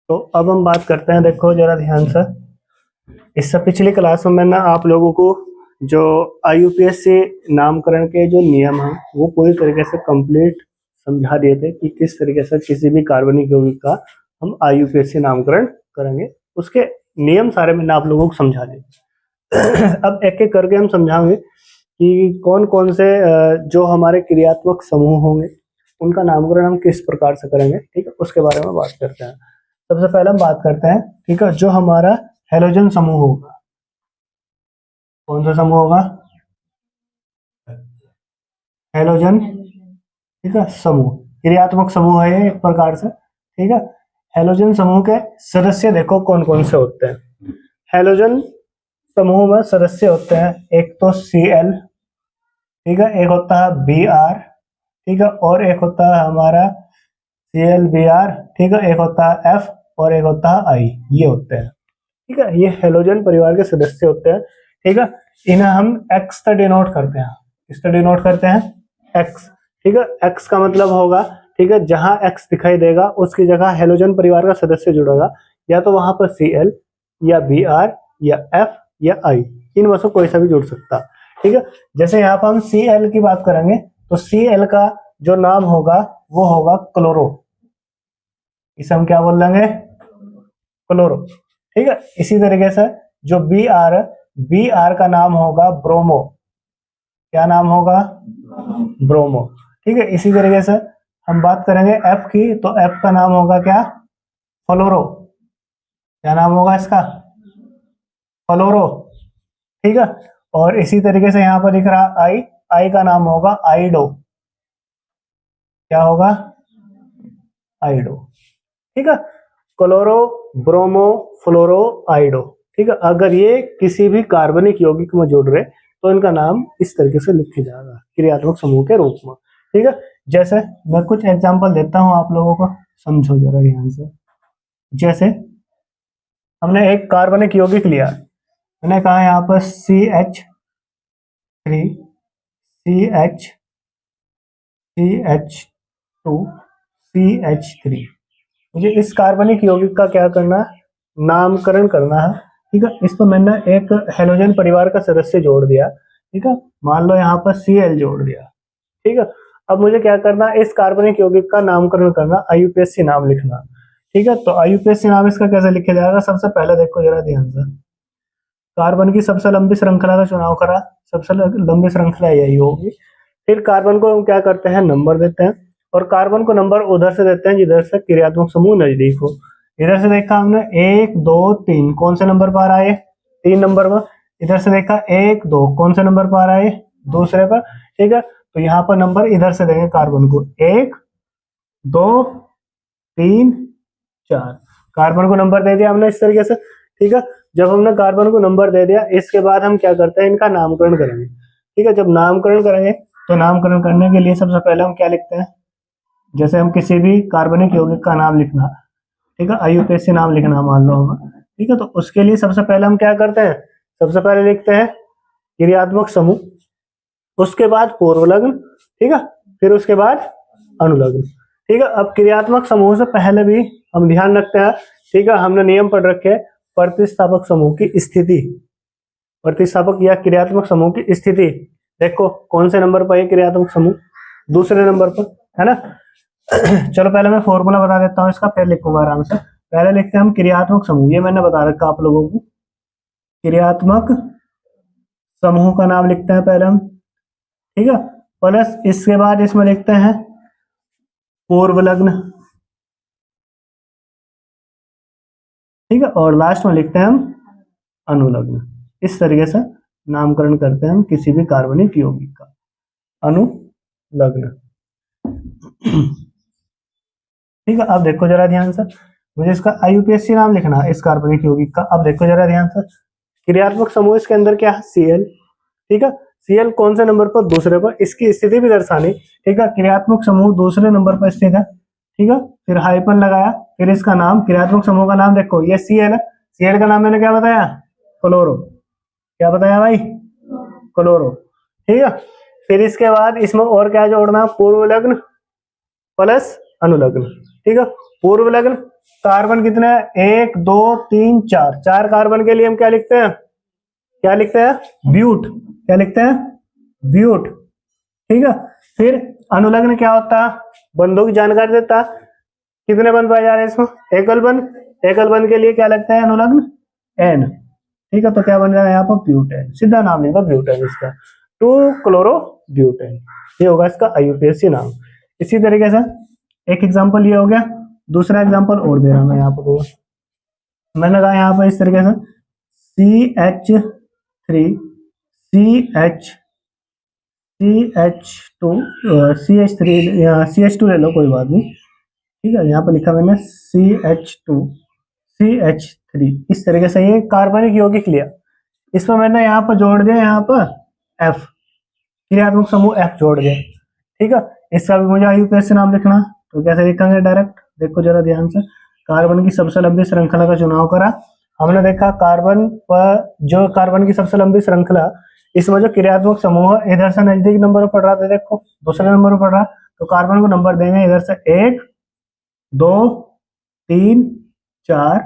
तो अब हम बात करते हैं, देखो जरा ध्यान से। इससे पिछली क्लास में मैंने आप लोगों को जो आईयूपीएसी नामकरण के जो नियम हैं वो पूरी तरीके से कंप्लीट समझा दिए थे कि किस तरीके से किसी भी कार्बनिक यौगिक का हम आईयूपीएसी नामकरण करेंगे। उसके नियम सारे मैंने आप लोगों को समझा दिए। अब एक एक करके हम समझाएंगे कि कौन कौन से जो हमारे क्रियात्मक समूह होंगे उनका नामकरण हम किस प्रकार से करेंगे, ठीक है, उसके बारे में बात करते हैं। सबसे पहले हम बात करते हैं, ठीक है, जो हमारा हैलोजन समूह होगा। कौन सा समूह होगा? हैलोजन, ठीक है, समूह, क्रियात्मक समूह है ये एक प्रकार से, ठीक है। हैलोजन समूह के सदस्य देखो कौन कौन से होते हैं। हैलोजन समूह में सदस्य होते हैं, एक तो Cl, ठीक है, एक होता है Br, ठीक है, और एक होता है हमारा ClBr, ठीक है, एक होता है F और एक होता है I। ये होते हैं, ठीक है, ये हैलोजन परिवार के सदस्य होते हैं, ठीक है। इन्हें हम X से डिनोट करते हैं। किससे डिनोट करते हैं? X, ठीक है। X का मतलब होगा, ठीक है, जहां X दिखाई देगा उसकी जगह हैलोजन परिवार का सदस्य जुड़ेगा, या तो वहां पर Cl या Br या F या I, इन में से कोई सा भी जुड़ सकता, ठीक है। जैसे यहाँ पर हम Cl की बात करेंगे तो Cl का जो नाम होगा वो होगा क्लोरो। इसे हम क्या बोल लेंगे? क्लोरो, ठीक है। इसी तरीके से जो Br का नाम होगा ब्रोमो। क्या नाम होगा? ब्रोमो, ठीक है। इसी तरीके से हम बात करेंगे F की, तो F का नाम होगा क्या? फ्लोरो। क्या नाम होगा इसका? फ्लोरो, ठीक है। और इसी तरीके से यहाँ पर दिख रहा I का नाम होगा आइडो। क्या होगा? आइडो, ठीक है। क्लोरो, ब्रोमो, फ्लोरो, आइडो, ठीक है। अगर ये किसी भी कार्बनिक यौगिक में जुड़ रहे तो इनका नाम इस तरीके से लिखा जाएगा क्रियात्मक समूह के रूप में, ठीक है। जैसे मैं कुछ एग्जांपल देता हूं आप लोगों को, समझो जरा ध्यान से। जैसे हमने एक कार्बनिक यौगिक लिया, मैंने कहा यहाँ पर CH3 CH CH2 CH3। मुझे इस कार्बनिक यौगिक का क्या करना है? नामकरण करना है, ठीक है। इस पर मैंने एक हैलोजन परिवार का सदस्य जोड़ दिया, ठीक है। मान लो यहाँ पर Cl जोड़ दिया, ठीक है। अब मुझे क्या करना है? इस कार्बनिक यौगिक का नामकरण करना, आईयूपीएसी नाम लिखना, ठीक है। तो आईयूपीएसी नाम इसका कैसे लिखा जाएगा? सबसे पहले देखो जरा ध्यान से, कार्बन की सबसे लंबी श्रृंखला का चुनाव करा, सबसे लंबी श्रृंखला यही होगी। फिर कार्बन को हम क्या करते हैं? नंबर देते हैं, और कार्बन को नंबर उधर से देते हैं जिधर से क्रियात्मक समूह नजदीक हो। इधर से देखा हमने 1 2 3, कौन से नंबर पर आ रहा है? 3 नंबर पर। इधर से देखा 1 2, कौन से नंबर पर आ रहा है? दूसरे पर, ठीक है। तो यहाँ पर नंबर इधर से देंगे कार्बन को, 1 2 3 4। कार्बन को नंबर दे दिया हमने इस तरीके से, ठीक है। जब हमने कार्बन को नंबर दे दिया, इसके बाद हम क्या करते हैं? इनका नामकरण करेंगे, ठीक है। जब नामकरण करेंगे तो नामकरण करने के लिए सबसे पहले हम क्या लिखते हैं? जैसे हम किसी भी कार्बनिक यौगिक का नाम लिखना, ठीक है, आईयूपीएसी नाम लिखना मान लो हमें, ठीक है। तो उसके लिए सबसे पहले हम क्या करते हैं? सबसे पहले लिखते हैं क्रियात्मक समूह, उसके बाद पूर्वलग्न, ठीक है, फिर उसके बाद अनुलग्न, ठीक है। अब क्रियात्मक समूह से पहले भी हम ध्यान रखते हैं, ठीक है, हमने नियम पढ़ रखे प्रतिस्थापक समूह की स्थिति। प्रतिस्थापक या क्रियात्मक समूह की स्थिति देखो कौन से नंबर पर है क्रियात्मक समूह? दूसरे नंबर पर, है ना। चलो पहले मैं फॉर्मूला बता देता हूँ इसका, फिर लिखूंगा आराम से। पहले लिखते हैं हम क्रियात्मक समूह, ये मैंने बता रखा आप लोगों को। क्रियात्मक समूह का नाम लिखते हैं पहले हम, ठीक है, प्लस इसके बाद इसमें लिखते हैं पूर्वलग्न, ठीक है, और लास्ट में लिखते हैं हम अनुलग्न। इस तरीके से नामकरण करते हैं हम किसी भी कार्बनिक यौगिक का, अनुलग्न। ठीक है। अब देखो जरा ध्यान से, मुझे इसका आईयूपीएसी नाम लिखना है इस कार्बनिक यौगिक का। अब देखो जरा ध्यान से, क्रियात्मक समूह इसके अंदर क्या है? Cl, ठीक है। Cl कौन से नंबर पर? दूसरे पर। इसकी स्थिति भी दर्शानी, ठीक है, क्रियात्मक समूह दूसरे नंबर पर स्थित है, ठीक है। फिर हाइपन लगाया, फिर इसका नाम, क्रियात्मक समूह का नाम देखो, ये Cl है। Cl का नाम मैंने क्या बताया? क्लोरो। क्या बताया भाई? क्लोरो, ठीक है। फिर इसके बाद इसमें और क्या जोड़ना? पूर्वलग्न प्लस अनुलग्न, ठीक है। पूर्व लग्न कार्बन कितने हैं, 1 2 3 4, 4 कार्बन के लिए हम क्या लिखते हैं, क्या लिखते हैं, ब्यूट, क्या लिखते हैं, ब्यूट। ठीक है, फिर अनुलग्न क्या होता है, बंधों की जानकारी देता है। कितने बंध पाए जा रहे हैं इसमें, एकल बंध, एकल बंध के लिए क्या लगता है अनुलग्न, एन। ठीक है, तो क्या बन जाएगा यहाँ पर ब्यूटेन, सीधा नाम लेगा ब्यूटेन इसका, 2 क्लोरो ब्यूटेन, ये होगा इसका IUPAC नाम। इसी तरीके से एक एग्जांपल ये हो गया, दूसरा एग्जांपल और दे रहा हूं मैं यहाँ पर, मैंने कहा यहाँ पर इस तरीके से CH3 CH CH2 CH3 या CH2 ले लो कोई बात नहीं। ठीक है, यहाँ पर लिखा मैंने CH2 CH3, इस तरीके से ये कार्बनिक यौगिक लिया, इसमें मैंने यहाँ पर जोड़ दिया, यहाँ पर F, क्रियात्मक समूह F जोड़ दिया। ठीक है, इसका भी मुझे IUPAC नाम लिखना, तो कैसे लिखेंगे डायरेक्ट, देखो जरा ध्यान से। कार्बन की सबसे लंबी श्रृंखला का चुनाव करा, हमने देखा कार्बन पर, जो कार्बन की सबसे लंबी श्रृंखला, इसमें जो क्रियात्मक समूह है इधर से नजदीक नंबर पर पढ़ रहा था, देखो दूसरे नंबर पर पढ़ रहा, तो कार्बन को नंबर देंगे इधर से 1 2 3 4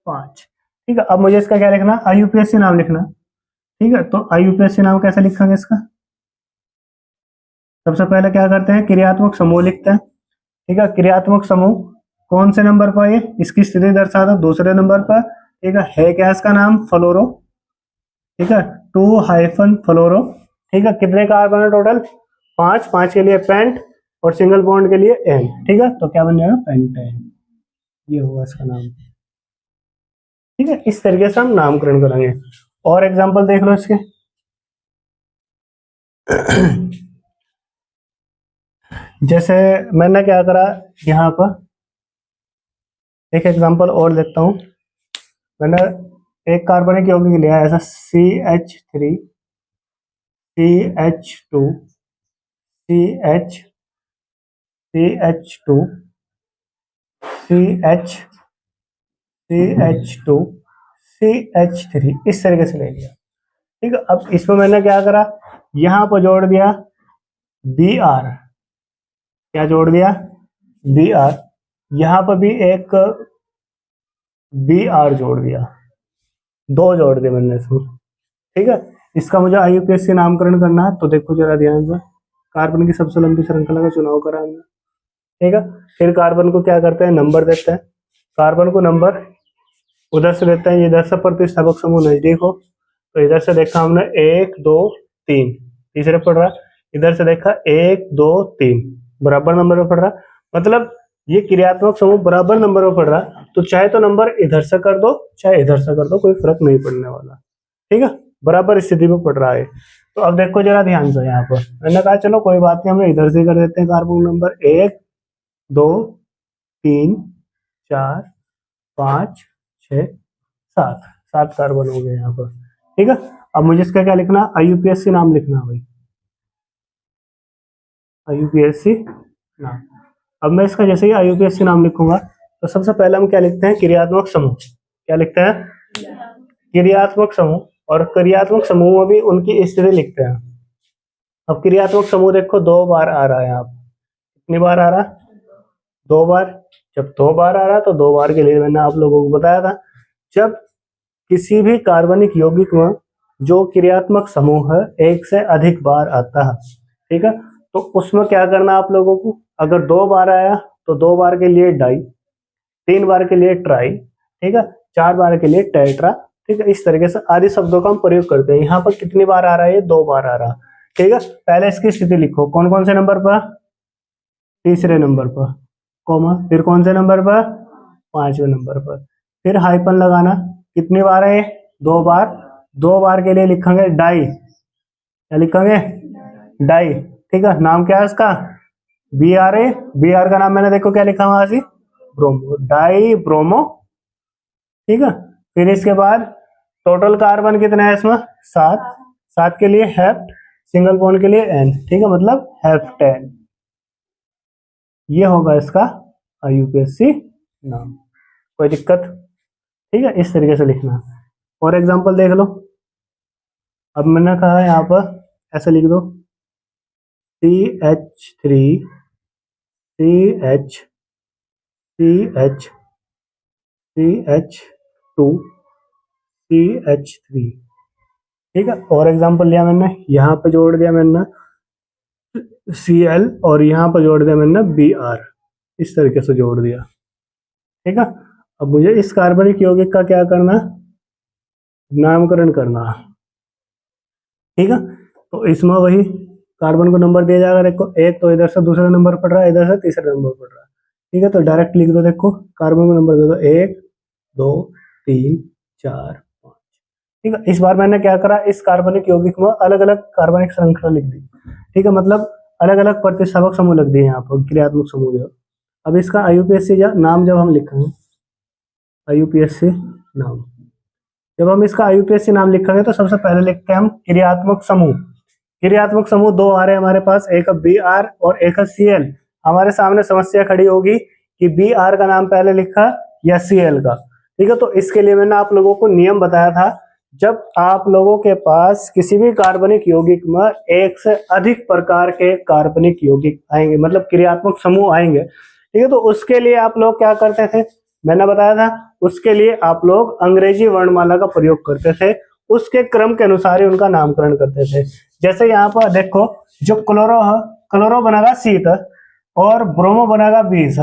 5। ठीक है, अब मुझे इसका क्या लिखना, IUPAC नाम लिखना। ठीक है, तो IUPAC नाम कैसे लिखेंगे इसका, सबसे पहले क्या करते हैं, क्रियात्मक समूह लिखते हैं। ठीक है, क्रियात्मक समूह कौन से नंबर पर है, इसकी स्थिति दर्शाता दूसरे नंबर पर। ठीक है क्या इसका नाम, फ्लोरो। ठीक है, 2 फ्लोरो। ठीक है, कितने कार्बन है टोटल, 5, 5 के लिए पेंट और सिंगल बॉन्ड के लिए एन। ठीक है, तो क्या बन जाएगा, पेंटेन, ये होगा इसका नाम। ठीक है, इस तरीके से हम नामकरण करेंगे। और एग्जांपल देख लो इसके जैसे मैंने क्या करा, यहाँ पर एक एग्जांपल और देखता हूँ। मैंने एक कार्बनिक यौगिक लिया ऐसा CH3 CH2 CH CH2 CH CH2 CH3, इस तरीके से ले लिया। ठीक है, अब इसमें मैंने क्या करा, यहां पर जोड़ दिया Br, क्या जोड़ दिया, Br, यहां पर भी एक Br जोड़ दिया, 2 जोड़ दिए मैंने इसमें। ठीक है, इसका मुझे IUPAC नामकरण करना है, तो देखो जरा ध्यान से, कार्बन की सबसे लंबी श्रृंखला का चुनाव करा हमने। ठीक है, फिर कार्बन को क्या करते हैं, नंबर देते हैं। कार्बन को नंबर उधर से देते हैं, इधर से प्रतिस्थापक समूह नजदीक हो, तो इधर से देखा हमने 1 2 3, तीसरे पढ़ रहा, इधर से देखा 1 2 3, बराबर नंबर पर पढ़ रहा, मतलब ये क्रियात्मक समूह बराबर नंबर पर पढ़ रहा, तो चाहे तो नंबर इधर से कर दो चाहे इधर से कर दो, कोई फर्क नहीं पड़ने वाला। ठीक है, बराबर स्थिति में पड़ रहा है। तो अब देखो जरा ध्यान से, यहाँ पर मैंने कहा चलो कोई बात नहीं, हम इधर से कर देते हैं, कार्बन नंबर 1 2 3 4 5 6 7, 7 कार्बन हो गए यहाँ पर। ठीक है, अब मुझे इसका क्या लिखना, IUPAC नाम लिखना भाई, IUPAC नाम। अब मैं इसका जैसे ही IUPAC नाम लिखूंगा, तो सबसे पहले हम क्या लिखते हैं, क्रियात्मक समूह, क्या लिखते हैं, क्रियात्मक समूह, और क्रियात्मक समूह में भी उनकी स्थिति लिखते हैं। अब क्रियात्मक समूह देखो 2 बार आ रहा है, यहाँ कितनी बार आ रहा, 2 बार। जब 2 बार आ रहा तो 2 बार के लिए मैंने आप लोगों को बताया था, जब किसी भी कार्बनिक यौगिक में जो क्रियात्मक समूह है 1 से अधिक बार आता है, ठीक है, तो उसमें क्या करना आप लोगों को, अगर 2 बार आया तो 2 बार के लिए डाई, 3 बार के लिए ट्राई, ठीक है, 4 बार के लिए टेट्रा। ठीक है, इस तरीके से आदि शब्दों का हम प्रयोग करते हैं। यहाँ पर कितनी बार आ रहा है, ये 2 बार आ रहा। ठीक है, पहले इसकी स्थिति लिखो, कौन कौन से नंबर पर, तीसरे नंबर पर, कोमा, फिर कौन से नंबर पर, 5वें नंबर पर, फिर हाइपन लगाना, कितनी बार है, 2 बार, 2 बार के लिए लिखेंगे डाई, क्या लिखेंगे, डाई। ठीक है, नाम क्या है इसका, BRA, BR का नाम मैंने देखो क्या लिखा वहां से, ब्रोमो, डाई ब्रोमो। ठीक है, फिर इसके बाद टोटल कार्बन कितने हैं इसमें, 7, 7 के लिए हेप्ट, सिंगल बॉन्ड के लिए N। ठीक है, मतलब हेप्टेन, ये होगा इसका IUPAC नाम, कोई दिक्कत। ठीक है, इस तरीके से लिखना। और एग्जांपल देख लो, अब मैंने कहा यहाँ पर ऐसे लिख दो, CH3 CH CH2 CH3, ठीक है। और एग्जांपल लिया मैंने, यहाँ पे जोड़ दिया मैंने Cl और यहाँ पे जोड़ दिया मैंने Br, इस तरीके से जोड़ दिया, ठीक है। अब मुझे इस कार्बनिक यौगिक का क्या करना, नामकरण करना, ठीक है। तो इसमें वही कार्बन को नंबर दिया जाएगा, देखो एक तो इधर से दूसरा नंबर पड़ रहा है, इधर से तीसरा नंबर पड़ रहा है, ठीक है। तो डायरेक्ट लिख दो, देखो कार्बन को नंबर दे दो 1 2 3 4 5, ठीक है। इस बार मैंने क्या करा, इस कार्बनिक यौगिक में अलग अलग कार्बनिक श्रृंखला लिख दी, ठीक है, मतलब अलग अलग प्रतिस्थापक समूह लिख दिए यहाँ पर, क्रियात्मक समूह जो। अब इसका आईयूपीएसी नाम जब हम लिखेंगे, आईयूपीएसी नाम, जब हम इसका आईयूपीएसी नाम लिखेंगे तो सबसे पहले लिखते हैं हम क्रियात्मक समूह। क्रियात्मक समूह दो आ रहे हैं हमारे पास, एक बी आर और एक Cl। हमारे सामने समस्या खड़ी होगी कि बी आर का नाम पहले लिखा या Cl का, ठीक है। तो इसके लिए मैंने आप लोगों को नियम बताया था, जब आप लोगों के पास किसी भी कार्बनिक यौगिक में एक से अधिक प्रकार के कार्बनिक यौगिक आएंगे, मतलब क्रियात्मक समूह आएंगे, ठीक है, तो उसके लिए आप लोग क्या करते थे, मैंने बताया था, उसके लिए आप लोग अंग्रेजी वर्णमाला का प्रयोग करते थे, उसके क्रम के अनुसार ही उनका नामकरण करते थे। जैसे यहाँ पर देखो, जो क्लोरो है, क्लोरो बनेगा शीत और ब्रोमो बनेगा 20,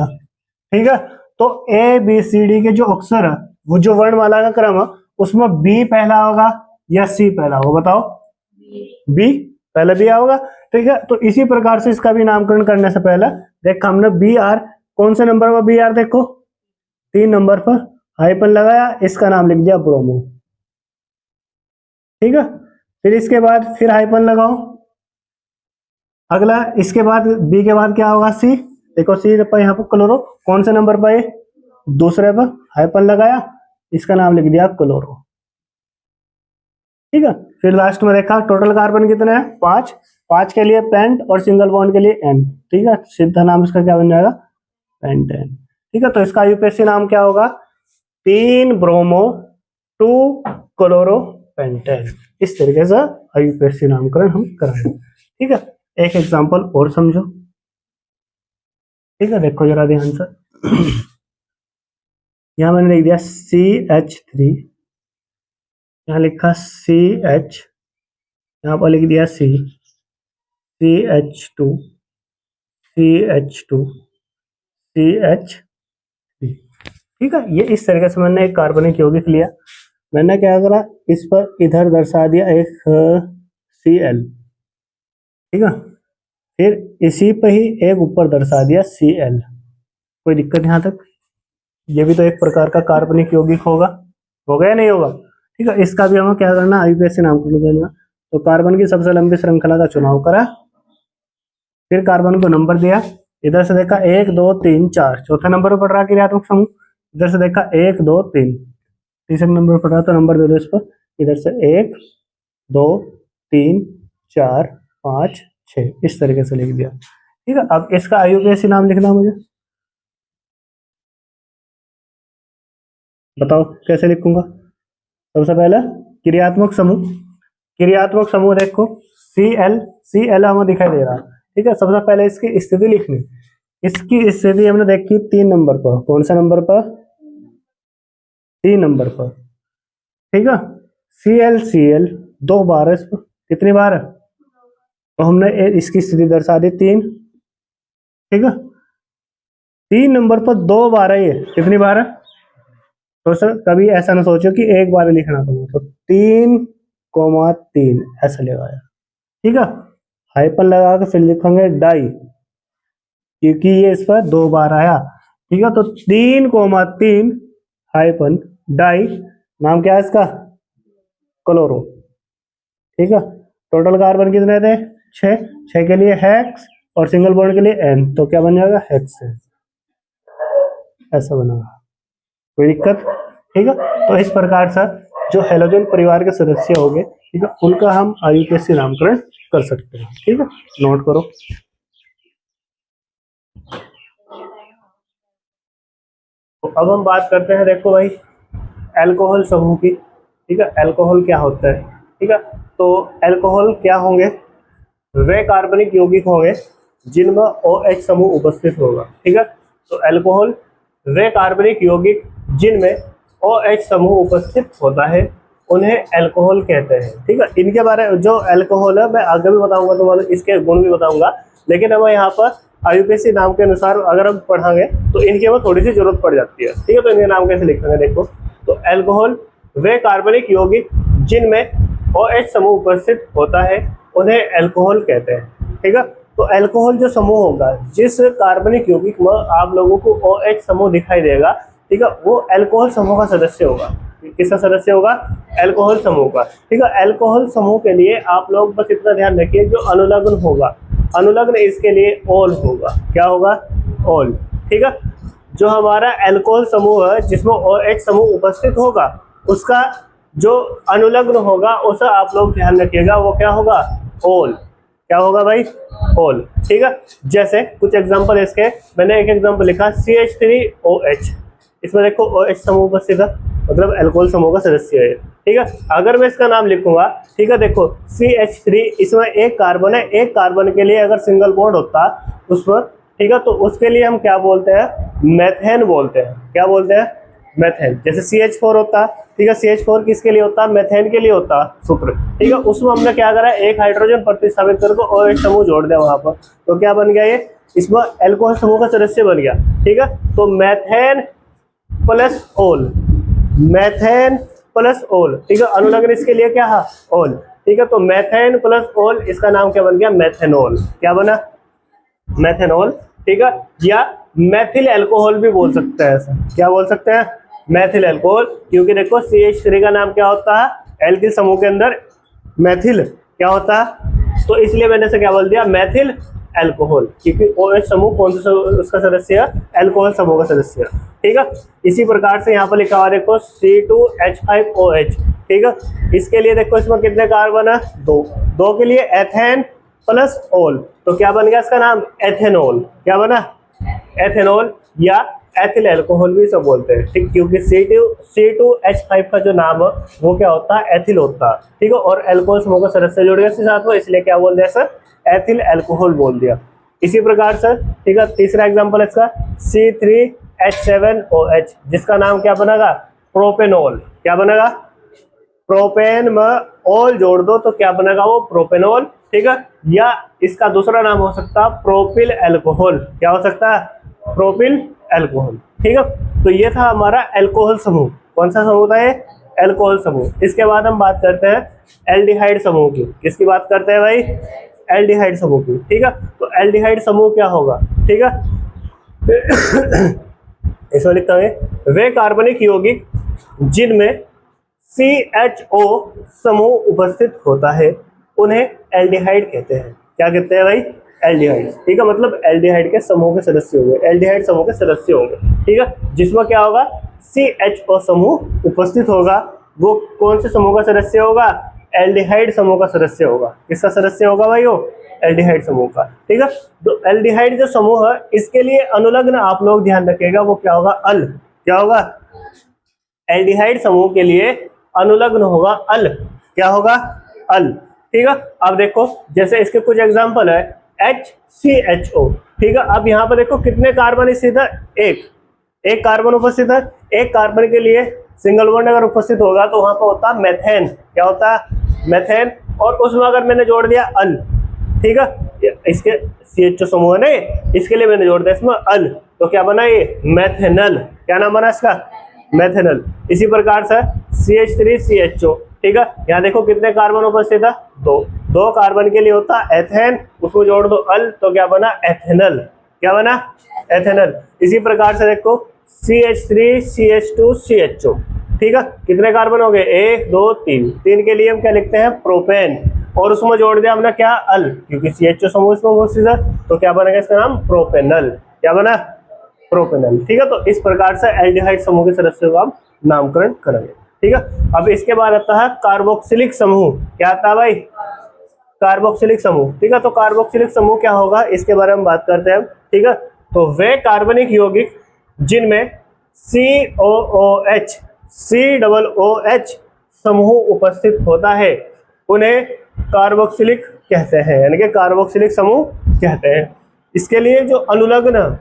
ठीक है। तो ए बी सी डी के जो अक्षर है, वो जो वर्णमाला का क्रम है, उसमें बी पहला होगा या सी पहला होगा, बताओ, बी पहले बी होगा, ठीक है। तो इसी प्रकार से इसका भी नामकरण करने से पहले देखो हमने बी आर, कौन से नंबर पर बी आर, देखो 3 नंबर पर हाइपन लगाया, इसका नाम लिख दिया ब्रोमो, ठीक है। फिर इसके बाद फिर हाइपन लगाओ, अगला इसके बाद बी के बाद क्या होगा, सी, देखो सी पर यहाँ पर क्लोरो, कौन से नंबर पर, दूसरे पर हाइपन लगाया, इसका नाम लिख दिया क्लोरो, ठीक है। फिर लास्ट में देखा टोटल कार्बन कितने हैं, 5, 5 के लिए पेंट और सिंगल बॉन्ड के लिए एन, ठीक है। सीधा नाम इसका क्या बन जाएगा, पेंटेन, ठीक है। तो इसका यूपीएससी नाम क्या होगा, 3 ब्रोमो 2 क्लोरो पेंटेन, इस तरीके से यूपीएससी नामकरण हम करेंगे, ठीक है। एक एग्जांपल और समझो, ठीक है, देखो जरा ध्यान से। यहां मैंने लिख दिया CH3, यहाँ लिखा CH, यहाँ पर लिख दिया C, CH2 CH2 CH3, ठीक है। ये इस तरीके से मैंने एक कार्बनिक यौगिक लिया, मैंने क्या करा, इस पर इधर दर्शा दिया एक Cl, ठीक है। फिर इसी पे ही एक ऊपर दर्शा दिया Cl, कोई दिक्कत यहाँ तक, ये भी तो एक प्रकार का कार्बनिक यौगिक होगा, हो गया नहीं होगा, ठीक है। इसका भी हमें क्या करना, आईयूपीएसी नामकरण करना। तो कार्बन की सबसे लंबी श्रृंखला का चुनाव करा, फिर कार्बन को नंबर दिया, इधर से देखा 1 2 3 4, चौथे नंबर पर पड़ रहा क्रियात्मक समूह, इधर से देखा 1 2 3, तीसरे नंबर पर पड़ रहा, तो नंबर दे दो इस पर, इधर से 1 2 3 4 5 6, इस तरीके से लिख दिया, ठीक है। अब इसका आईयूपीएसी नाम लिखना मुझे, बताओ कैसे लिखूंगा। सबसे पहले क्रियात्मक समूह, क्रियात्मक समूह देखो Cl हमें दिखाई दे रहा, ठीक है। सबसे पहले इसकी स्थिति लिखनी, इसकी स्थिति हमने देखी 3 नंबर पर, कौन सा नंबर पर, 3 नंबर पर, ठीक है। Cl 2 बार है, इस पर कितनी बार है, तो हमने इसकी स्थिति दर्शा दी 3, ठीक है। 3 नंबर पर 2 बार है, ये कितनी बार है, तो सर कभी ऐसा ना सोचो कि एक बार लिखना तुम्हें, तो 3,3 ऐसा लगाया, ठीक है। हाइपन लगा के फिर लिखेंगे डाई, क्योंकि ये इस पर 2 बार आया, ठीक है। तो 3,3 हाइपन डाई, नाम क्या है इसका, क्लोरो, ठीक है। टोटल कार्बन कितने थे, 6 के लिए हेक्स और सिंगल बॉन्ड के लिए एन, तो क्या बन जाएगा, हेक्स, ऐसा बनेगा, कोई दिक्कत, ठीक है। तो इस प्रकार से जो हेलोजन परिवार के सदस्य हो गए, ठीक है, उनका हम आईयूपीएसी नामकरण कर सकते हैं, ठीक है, नोट करो। तो अब हम बात करते हैं, देखो भाई, अल्कोहल समूह की, ठीक है। अल्कोहल क्या होता है, ठीक है। तो अल्कोहल क्या होंगे, वे कार्बनिक यौगिक होंगे जिनमें OH समूह उपस्थित होगा, ठीक है। तो अल्कोहल वे कार्बनिक यौगिक जिनमें OH समूह उपस्थित होता है उन्हें अल्कोहल कहते हैं। ठीक है, इनके बारे में जो अल्कोहल है मैं आगे भी बताऊंगा, तो इसके गुण भी बताऊंगा, लेकिन हमें यहाँ पर IUPAC नाम के अनुसार अगर हम पढ़ाएंगे तो इनकी हमें थोड़ी सी जरूरत पड़ जाती है। ठीक है, तो इनके नाम कैसे लिखेंगे देखो, तो अल्कोहल वे कार्बनिक यौगिक जिनमें OH समूह उपस्थित होता है उन्हें अल्कोहल कहते हैं। ठीक है, तो अल्कोहल जो समूह होगा, जिस कार्बनिक यौगिक में आप लोगों को OH समूह दिखाई देगा, ठीक है, वो अल्कोहल समूह का सदस्य होगा। किसका सदस्य होगा? अल्कोहल समूह का। ठीक है, अल्कोहल समूह के लिए आप लोग बस इतना ध्यान रखिए, जो अनुलग्न होगा, अनुलग्न इसके लिए ओल होगा। क्या होगा? ओल। ठीक है, जो हमारा अल्कोहल समूह है जिसमें OH समूह उपस्थित होगा, उसका जो अनुलग्न होगा उसे आप लोग ध्यान रखिएगा, वो क्या होगा? ओल। क्या होगा भाई? ओल। ठीक है, जैसे कुछ एग्जांपल इसके, मैंने एक एग्जांपल लिखा CH3OH, इसमें देखो OH समूह उपस्थित है, मतलब अल्कोहल समूह का सदस्य है। ठीक है, अगर मैं इसका नाम लिखूंगा, ठीक है, देखो CH3, इसमें एक कार्बन है, एक कार्बन के लिए अगर सिंगल बॉन्ड होता उस पर, ठीक है, तो उसके लिए हम क्या बोलते हैं? मेथेन बोलते हैं। क्या बोलते हैं? मेथेन। जैसे CH4 होता, ठीक है, CH4 किसके लिए होता? मेथेन के लिए होता सूत्र। ठीक है, उसमें हमने क्या करा? एक हाइड्रोजन प्रतिस्थापित करके OH समूह जोड़ दिया वहां पर, तो क्या बन गया? ये इसमें अल्कोहल समूह का सदस्य बन गया। ठीक है, तो मेथेन प्लस ओल, मेथेन प्लस ओल। ठीक है, अनुलग्न इसके लिए क्या है? ओल। ठीक है, तो मेथेन प्लस ओल, इसका नाम क्या बन गया? मेथेनॉल। क्या बना? मेथेनॉल। ठीक है, या मेथिल अल्कोहल भी बोल सकते हैं ऐसा। क्या बोल सकते हैं? मेथिल अल्कोहल, क्योंकि देखो CH3 का नाम क्या होता है? एल्किल समूह के अंदर मेथिल क्या होता है, तो इसलिए मैंने इसे क्या बोल दिया? मेथिल अल्कोहल, क्योंकि OH समूह कौन सा उसका सदस्य है? अल्कोहल समूह का सदस्य है। ठीक है, इसी प्रकार से यहाँ पर लिखा हुआ देखो C2H5OH। ठीक है, इसके लिए देखो इसमें कितने कार्बन है? दो के लिए एथेन प्लस ओल, तो क्या बन गया इसका नाम? एथेनॉल। क्या बना? एथेनॉल, या एथिल अल्कोहल भी सब बोलते हैं। ठीक, क्योंकि C2H5 का जो नाम है वो क्या होता है? एथिल होता है। ठीक है, और अल्कोहल समूह का सदस्य जुड़ गया इसके साथ में, इसलिए क्या बोल दिया सर? एथिल अल्कोहल बोल दिया। इसी प्रकार से, ठीक है, तीसरा एग्जांपल इसका C3H7OH, जिसका नाम क्या बनेगा? प्रोपेनॉल। क्या बनेगा? प्रोपेन में ओल जोड़ दो तो क्या बनेगा? वो प्रोपेनॉल। ठीक है, या इसका दूसरा नाम हो सकता है प्रोपिल अल्कोहल। क्या हो सकता है? Propyl alcohol. ठीक है, तो ये था हमारा अल्कोहल समूह। कौन सा समूह था ये? अल्कोहल समूह। इसके बाद हम बात करते हैं एल्डिहाइड समूह की। किसकी बात करते हैं भाई? एल्डिहाइड समूह की। ठीक है, तो एल्डिहाइड समूह क्या होगा? ठीक है, इसमें लिखता है वे कार्बनिक यौगिक जिनमें CHO समूह उपस्थित होता है उन्हें एल्डिहाइड कहते हैं। क्या कहते हैं भाई? एल्डिहाइड। ठीक है, मतलब एल्डिहाइड के समूह के सदस्य होंगे, एल्डिहाइड समूह के सदस्य होंगे। ठीक है, जिसमें क्या होगा? CHO समूह उपस्थित होगा। वो कौन से समूह का सदस्य होगा? एल्डिहाइड समूह का सदस्य होगा। किसका सदस्य होगा भाई? वो एल्डिहाइड समूह का। ठीक है, तो एल्डिहाइड जो समूह है इसके लिए अनुलग्न आप लोग ध्यान रखिएगा, वो क्या होगा? अल। क्या होगा? एल्डिहाइड समूह के लिए अनुलग्न होगा अल। क्या होगा? अल। ठीक है, अब देखो जैसे इसके कुछ एग्जांपल है HCHO। ठीक है, अब यहाँ पर देखो कितने कार्बन स्थित है? एक कार्बन उपस्थित है। एक कार्बन के लिए सिंगल बॉन्ड अगर उपस्थित होगा तो वहां पर होता है मेथेन। क्या होता है? मेथेन। और उसमें अगर मैंने जोड़ दिया अल, ठीक है, इसके CHO समूह है नहीं, इसके लिए मैंने जोड़ दिया इसमें अल, तो क्या बना? ये मेथेनल। क्या नाम बना इसका? मेथेनल। इसी प्रकार से CH3CHO। ठीक है, यहाँ देखो कितने कार्बन उपस्थित है? दो कार्बन के लिए होता है एथेन, उसको जोड़ दो अल, तो क्या बना? एथेनल। क्या बना? एथेनल। इसी प्रकार से देखो CH3CH2CHO। ठीक है, कितने कार्बन हो गए? 1 2 3। 3 के लिए हम क्या लिखते हैं? प्रोपेन, और उसमें जोड़ दिया हमने क्या? अल, क्योंकि CHO समूह इसमें उपस्थित है, तो क्या बनेगा इसका नाम? प्रोपेनल। क्या बना? प्रोपेनल। ठीक है, तो इस प्रकार से एल्डिहाइड समूह के सदस्यों का हम नामकरण करेंगे। ठीक है, अब इसके बाद आता है कार्बोक्सिलिक समूह। क्या आता है भाई? कार्बोक्सिलिक समूह। ठीक है, तो कार्बोक्सिलिक समूह क्या होगा इसके बारे में बात करते हैं। ठीक है, तो वे कार्बनिक यौगिक जिनमें COOH समूह उपस्थित होता है उन्हें कार्बोक्सिलिक कहते हैं, यानी कि कार्बोक्सिलिक समूह कहते हैं। इसके लिए जो अनुलग्न,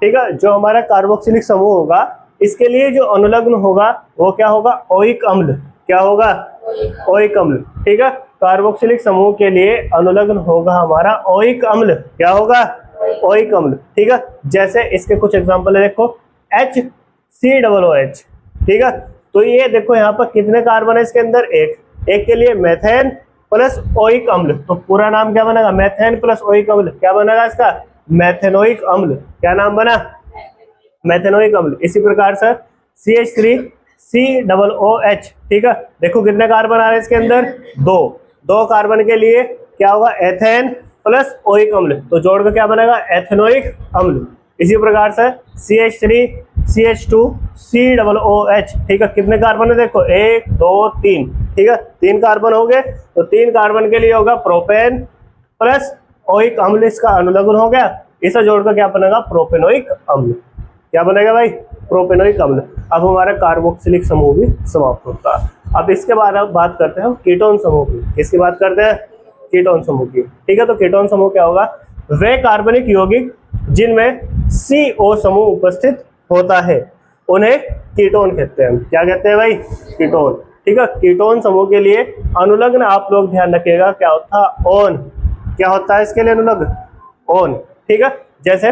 ठीक है। जो हमारा कार्बोक्सिलिक समूह होगा इसके लिए जो अनुलग्न होगा वो क्या होगा, ओइक अम्ल। क्या होगा, ओइक अम्ल। ठीक है, कार्बोक्सिलिक समूह के लिए अनुलग्न होगा हमारा ओइक अम्ल। क्या होगा, ओइक अम्ल। ठीक है, जैसे इसके कुछ एग्जांपल है, देखो HCOOH। ठीक है, तो ये देखो यहाँ पर कितने कार्बन है इसके अंदर, एक के लिए मेथेन प्लस ओइक अम्ल, तो पूरा नाम क्या बनेगा, मेथेन प्लस ओइक अम्ल। क्या बनेगा इसका, मेथेनोइक अम्ल। क्या नाम बना, मेथेनोइक अम्ल। इसी प्रकार से CH3COOH। ठीक है, देखो कितने कार्बन आ रहे हैं इसके अंदर, दो कार्बन के लिए क्या होगा, एथेन प्लस ओइक अम्ल, तो जोड़ कर क्या बनेगा, एथेनोइक अम्ल। इसी प्रकार से CH3CH2COOH। ठीक है, कितने कार्बन है, देखो 1 2 3। ठीक है, 3 कार्बन हो गए, तो 3 कार्बन के लिए होगा प्रोपेन प्लस ओइक अम्ल, इसका अनुलग्न हो गया, इसे जोड़कर क्या बनेगा, प्रोपेनोइक अम्ल। क्या बनेगा भाई, प्रोपेनोइक अम्ल। अब हमारा कार्बोक्सिलिक समूह भी समाप्त होता है। अब इसके बाद अब बात करते हैं हम कीटोन समूह की। किसकी बात करते हैं, कीटोन समूह की। ठीक है, तो कीटोन समूह क्या होगा, वे कार्बनिक यौगिक जिनमें CO समूह उपस्थित होता है उन्हें कीटोन कहते हैं। क्या कहते हैं भाई, कीटोन। ठीक है, कीटोन समूह के लिए अनुलग्न आप लोग ध्यान रखिएगा क्या होता है, ओन। क्या होता है इसके लिए अनुलग्न, ओन। ठीक है, जैसे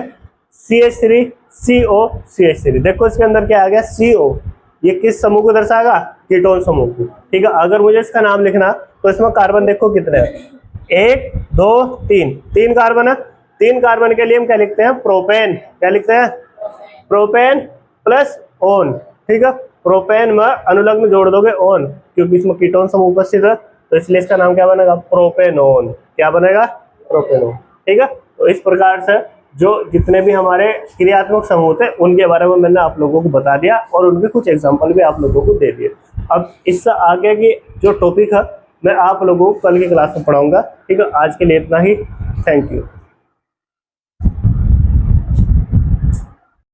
CH3COCH3, देखो इसके अंदर क्या आ गया, CO। ये किस समूह को दर्शाएगा, कीटोन समूह को। ठीक है, अगर मुझे इसका नाम लिखना तो इसमें कार्बन देखो कितने हैं, 1 2 3, 3 कार्बन है। 3 कार्बन के लिए हम क्या लिखते हैं, प्रोपेन। क्या लिखते हैं, प्रोपेन प्लस ओन। ठीक है, प्रोपेन में अनुलग्न जोड़ दोगे ओन, क्योंकि इसमें कीटोन समूह उपस्थित है, तो इसलिए इसका नाम क्या बनेगा, प्रोपेनोन। क्या बनेगा, प्रोपेनोन। ठीक है, तो इस प्रकार से जो जितने भी हमारे क्रियात्मक समूह थे उनके बारे में मैंने आप लोगों को बता दिया और उनके कुछ एग्जाम्पल भी आप लोगों को दे दिए। अब इससे आगे की जो टॉपिक है मैं आप लोगों को कल की क्लास में पढ़ाऊंगा। ठीक है, आज के लिए इतना ही। Thank you.